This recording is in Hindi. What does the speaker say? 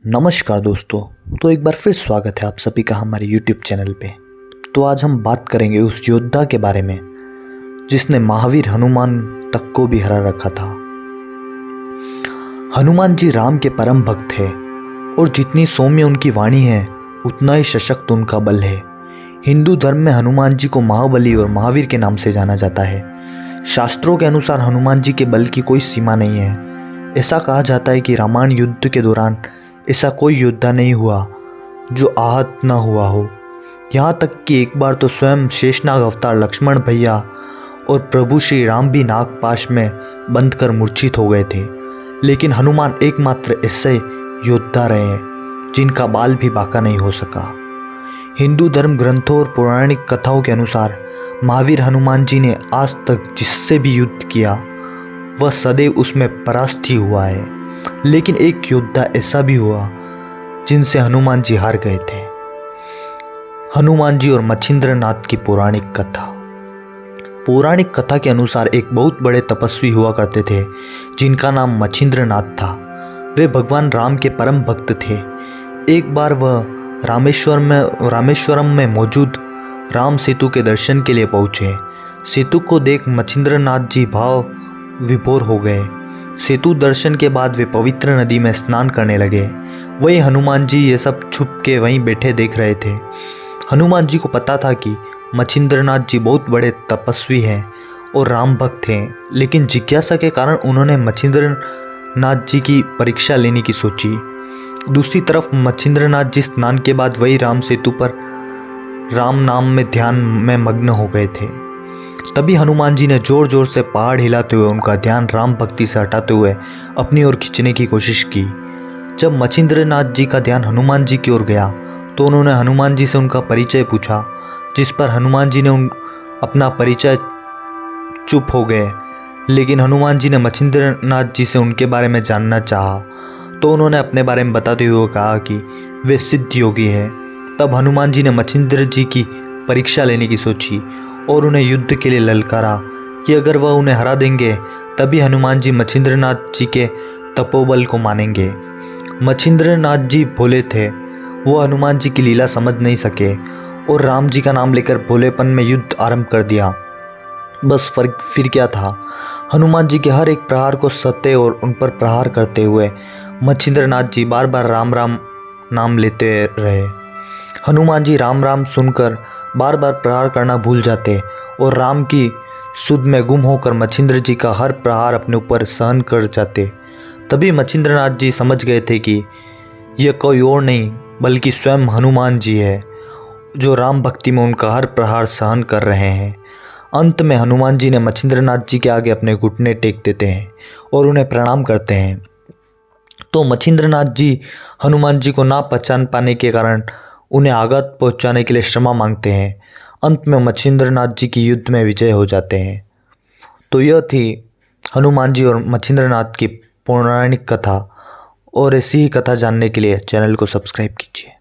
नमस्कार दोस्तों। तो एक बार फिर स्वागत है आप सभी का हमारे YouTube चैनल पे। तो आज हम बात करेंगे उस योद्धा के बारे में जिसने महावीर हनुमान तक को भी हरा रखा था। हनुमान जी राम के परम भक्त है और जितनी सौम्य उनकी वाणी है उतना ही सशक्त उनका बल है। हिंदू धर्म में हनुमान जी को महाबली और महावीर के नाम से जाना जाता है। शास्त्रों के अनुसार हनुमान जी के बल की कोई सीमा नहीं है। ऐसा कहा जाता है कि रामायण युद्ध के दौरान ऐसा कोई योद्धा नहीं हुआ जो आहत न हुआ हो। यहाँ तक कि एक बार तो स्वयं शेषनाग अवतार लक्ष्मण भैया और प्रभु श्री राम भी नागपाश में बंद कर मूर्छित हो गए थे। लेकिन हनुमान एकमात्र ऐसे योद्धा रहे जिनका बाल भी बांका नहीं हो सका। हिंदू धर्म ग्रंथों और पौराणिक कथाओं के अनुसार महावीर हनुमान जी ने आज तक जिससे भी युद्ध किया वह सदैव उसमें परास्त ही हुआ है। लेकिन एक योद्धा ऐसा भी हुआ जिनसे हनुमान जी हार गए थे। हनुमान जी और मच्छिंद्रनाथ की पौराणिक कथा। पौराणिक कथा के अनुसार एक बहुत बड़े तपस्वी हुआ करते थे जिनका नाम मच्छिंद्रनाथ था। वे भगवान राम के परम भक्त थे। एक बार वह रामेश्वरम में मौजूद राम सेतु के दर्शन के लिए पहुँचे। सेतु को देख मच्छिंद्रनाथ जी भाव विभोर हो गए। सेतु दर्शन के बाद वे पवित्र नदी में स्नान करने लगे। वही हनुमान जी ये सब छुप के वहीं बैठे देख रहे थे। हनुमान जी को पता था कि मच्छिंद्रनाथ जी बहुत बड़े तपस्वी हैं और राम भक्त हैं, लेकिन जिज्ञासा के कारण उन्होंने मच्छिंद्रनाथ जी की परीक्षा लेने की सोची। दूसरी तरफ मच्छिंद्रनाथ जी स्नान के बाद वही राम सेतु पर राम नाम में ध्यान में मग्न हो गए थे। तभी हनुमान जी ने जोर जोर से पहाड़ हिलाते हुए उनका ध्यान राम भक्ति से हटाते हुए अपनी ओर खींचने की कोशिश की। जब मच्छिंद्रनाथ जी का ध्यान हनुमान जी की ओर गया तो उन्होंने हनुमान जी से उनका परिचय पूछा, जिस पर हनुमान जी ने अपना परिचय चुप हो गए। लेकिन हनुमान जी ने मच्छिंद्रनाथ जी से उनके बारे में जानना चाहा तो उन्होंने अपने बारे में बताते हुए कहा कि वे सिद्ध योगी है। तब हनुमान जी ने मच्छिंद्र जी की परीक्षा लेने की सोची और उन्हें युद्ध के लिए ललकारा कि अगर वह उन्हें हरा देंगे तभी हनुमान जी मच्छिंद्रनाथ जी के तपोबल को मानेंगे। मच्छिंद्रनाथ जी भोले थे। वो हनुमान जी की लीला समझ नहीं सके और राम जी का नाम लेकर भोलेपन में युद्ध आरंभ कर दिया। बस फिर क्या था, हनुमान जी के हर एक प्रहार को सते और उन पर प्रहार करते हुए मच्छिंद्रनाथ जी बार बार राम राम नाम लेते रहे। हनुमान जी राम राम सुनकर बार बार प्रहार करना भूल जाते और राम की सुध में गुम होकर मच्छिंद्र जी का हर प्रहार अपने ऊपर सहन कर जाते। तभी मच्छिंद्रनाथ जी समझ गए थे कि यह कोई और नहीं बल्कि स्वयं हनुमान जी है जो राम भक्ति में उनका हर प्रहार सहन कर रहे हैं। अंत में हनुमान जी ने मच्छिंद्रनाथ जी के आगे अपने घुटने टेक देते हैं और उन्हें प्रणाम करते हैं। तो मच्छिंद्रनाथ जी हनुमान जी को ना पहचान पाने के कारण उन्हें आघात पहुंचाने के लिए क्षमा मांगते हैं। अंत में मच्छिंद्रनाथ जी की युद्ध में विजय हो जाते हैं। तो यह थी हनुमान जी और मच्छिंद्रनाथ की पौराणिक कथा। और ऐसी ही कथा जानने के लिए चैनल को सब्सक्राइब कीजिए।